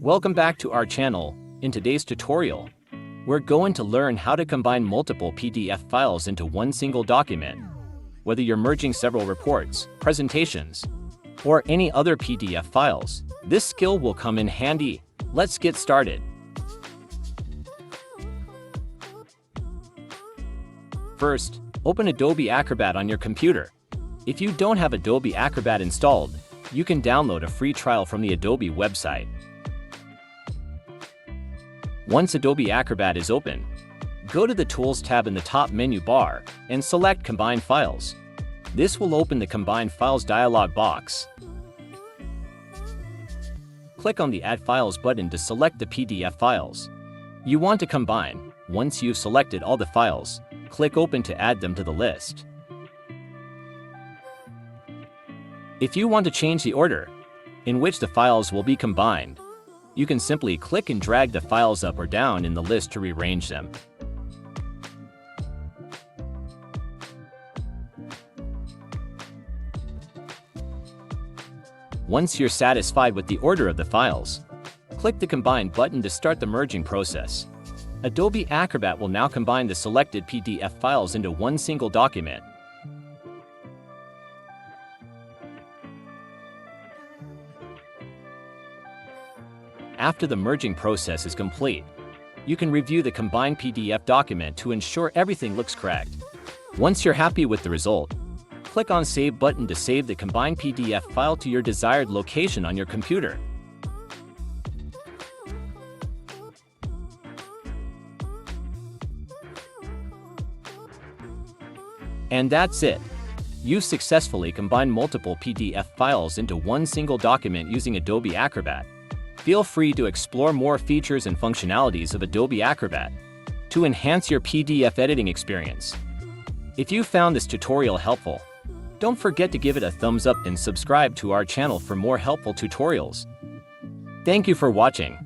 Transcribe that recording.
Welcome back to our channel. In today's tutorial, we're going to learn how to combine multiple PDF files into one single document. Whether you're merging several reports, presentations, or any other PDF files, this skill will come in handy. Let's get started. First, open Adobe Acrobat on your computer. If you don't have Adobe Acrobat installed, you can download a free trial from the Adobe website. Once Adobe Acrobat is open, go to the Tools tab in the top menu bar and select Combine Files. This will open the Combine Files dialog box. Click on the Add Files button to select the PDF files you want to combine. Once you've selected all the files, click Open to add them to the list. If you want to change the order in which the files will be combined, you can simply click and drag the files up or down in the list to rearrange them. Once you're satisfied with the order of the files, click the Combine button to start the merging process. Adobe Acrobat will now combine the selected PDF files into one single document. After the merging process is complete, you can review the combined PDF document to ensure everything looks correct. Once you're happy with the result, click on Save button to save the combined PDF file to your desired location on your computer. And that's it. You've successfully combined multiple PDF files into one single document using Adobe Acrobat. Feel free to explore more features and functionalities of Adobe Acrobat to enhance your PDF editing experience. If you found this tutorial helpful, don't forget to give it a thumbs up and subscribe to our channel for more helpful tutorials. Thank you for watching.